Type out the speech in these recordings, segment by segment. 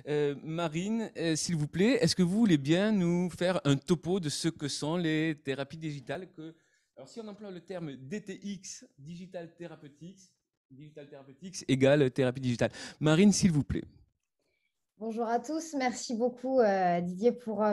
Marine, s'il vous plaît, est-ce que vous voulez bien nous faire un topo de ce que sont les thérapies digitales alors, si on emploie le terme DTX, Digital Therapeutics égale thérapie digitale. Marine, s'il vous plaît. Bonjour à tous, merci beaucoup Didier pour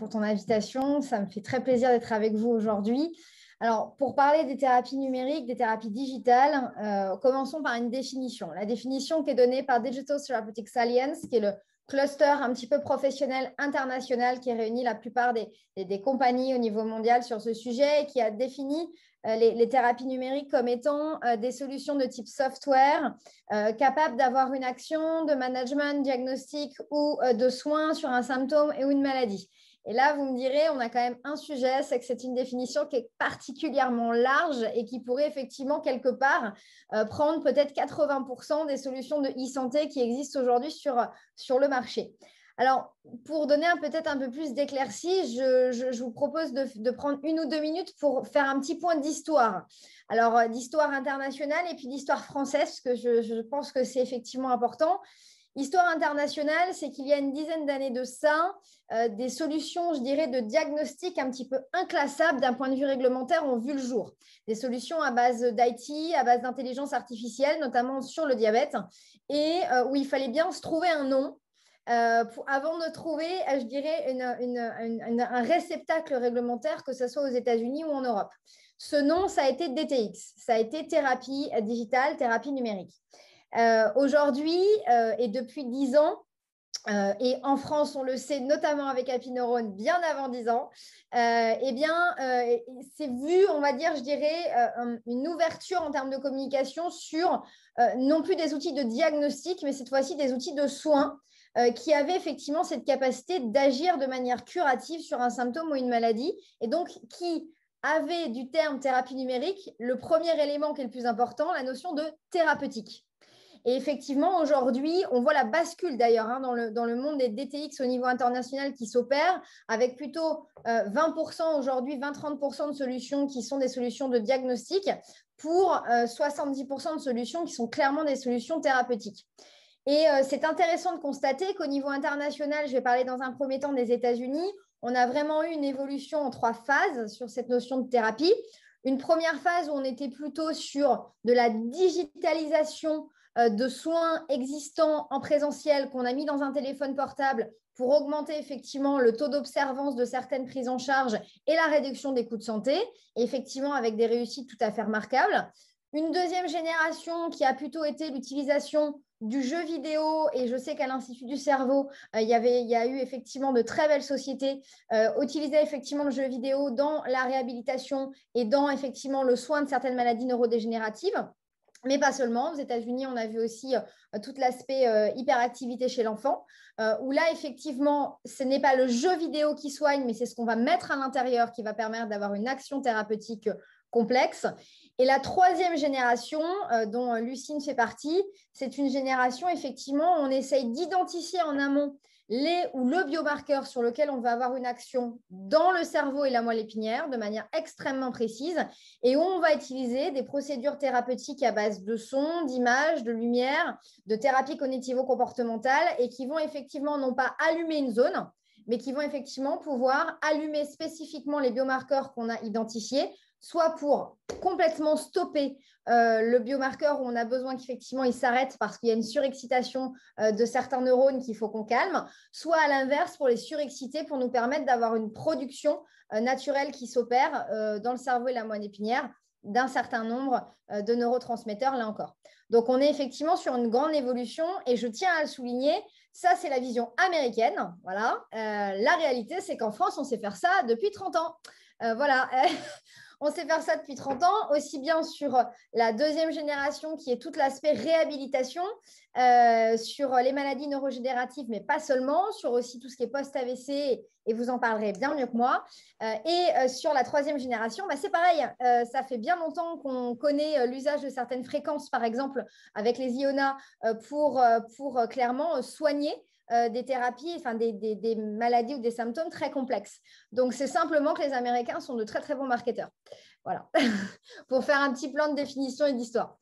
ton invitation. Ça me fait très plaisir d'être avec vous aujourd'hui. Alors, pour parler des thérapies numériques, des thérapies digitales, commençons par une définition. La définition qui est donnée par Digital Therapeutics Alliance, qui est le cluster un petit peu professionnel international qui réunit la plupart des compagnies au niveau mondial sur ce sujet et qui a défini les thérapies numériques comme étant des solutions de type software capables d'avoir une action de management, diagnostic ou de soins sur un symptôme et ou une maladie. Et là, vous me direz, on a quand même un sujet, c'est que c'est une définition qui est particulièrement large et qui pourrait effectivement quelque part prendre peut-être 80% des solutions de e-santé qui existent aujourd'hui sur le marché. Alors, pour donner peut-être un peu plus d'éclaircie, je vous propose de prendre 1 ou 2 minutes pour faire un petit point d'histoire. Alors, d'histoire internationale et puis d'histoire française, parce que je pense que c'est effectivement important. Histoire internationale, c'est qu'il y a une dizaine d'années de ça, des solutions, je dirais, de diagnostic un petit peu inclassables d'un point de vue réglementaire ont vu le jour. Des solutions à base d'IT, à base d'intelligence artificielle, notamment sur le diabète, et où il fallait bien se trouver un nom avant de trouver, je dirais, un réceptacle réglementaire, que ce soit aux États-Unis ou en Europe. Ce nom, ça a été DTX, ça a été thérapie digitale, thérapie numérique. Aujourd'hui, et depuis 10 ans, et en France, on le sait, notamment avec Happy Neurone, bien avant 10 ans, eh bien, c'est vu, on va dire, je dirais, une ouverture en termes de communication sur non plus des outils de diagnostic, mais cette fois-ci des outils de soins qui avaient effectivement cette capacité d'agir de manière curative sur un symptôme ou une maladie, et donc qui avait du terme thérapie numérique le premier élément qui est le plus important, la notion de thérapeutique. Et effectivement, aujourd'hui, on voit la bascule d'ailleurs dans le monde des DTX au niveau international qui s'opère, avec plutôt 20% aujourd'hui, 20-30% de solutions qui sont des solutions de diagnostic pour 70% de solutions qui sont clairement des solutions thérapeutiques. Et c'est intéressant de constater qu'au niveau international, je vais parler dans un premier temps des États-Unis, on a vraiment eu une évolution en 3 phases sur cette notion de thérapie. Une première phase où on était plutôt sur de la digitalisation de soins existants en présentiel qu'on a mis dans un téléphone portable pour augmenter effectivement le taux d'observance de certaines prises en charge et la réduction des coûts de santé, et effectivement avec des réussites tout à fait remarquables. Une deuxième génération qui a plutôt été l'utilisation du jeu vidéo, et je sais qu'à l'Institut du cerveau, il y a eu effectivement de très belles sociétés utilisaient effectivement le jeu vidéo dans la réhabilitation et dans effectivement le soin de certaines maladies neurodégénératives. Mais pas seulement. Aux États-Unis, on a vu aussi tout l'aspect hyperactivité chez l'enfant, où là, effectivement, ce n'est pas le jeu vidéo qui soigne, mais c'est ce qu'on va mettre à l'intérieur qui va permettre d'avoir une action thérapeutique complexe. Et la troisième génération, dont Lucine fait partie, c'est une génération, effectivement, où on essaye d'identifier en amont les ou le biomarqueur sur lequel on va avoir une action dans le cerveau et la moelle épinière de manière extrêmement précise, et où on va utiliser des procédures thérapeutiques à base de sons, d'images, de lumière, de thérapie cognitivo-comportementale, et qui vont effectivement non pas allumer une zone, mais qui vont effectivement pouvoir allumer spécifiquement les biomarqueurs qu'on a identifiés, soit pour complètement stopper le biomarqueur où on a besoin qu'effectivement il s'arrête parce qu'il y a une surexcitation de certains neurones qu'il faut qu'on calme, soit à l'inverse pour les surexciter pour nous permettre d'avoir une production naturelle qui s'opère dans le cerveau et la moelle épinière d'un certain nombre de neurotransmetteurs, là encore. Donc, on est effectivement sur une grande évolution, et je tiens à le souligner, ça, c'est la vision américaine. Voilà. La réalité, c'est qu'en France, on sait faire ça depuis 30 ans. Voilà. On sait faire ça depuis 30 ans, aussi bien sur la deuxième génération qui est tout l'aspect réhabilitation, sur les maladies neurogénératives, mais pas seulement, sur aussi tout ce qui est post-AVC, et vous en parlerez bien mieux que moi. Et sur la troisième génération, bah, c'est pareil, ça fait bien longtemps qu'on connaît l'usage de certaines fréquences, par exemple avec les IONA, pour clairement soigner des thérapies, enfin des maladies ou des symptômes très complexes. Donc, c'est simplement que les Américains sont de très, très bons marketeurs. Voilà, pour faire un petit plan de définition et d'histoire.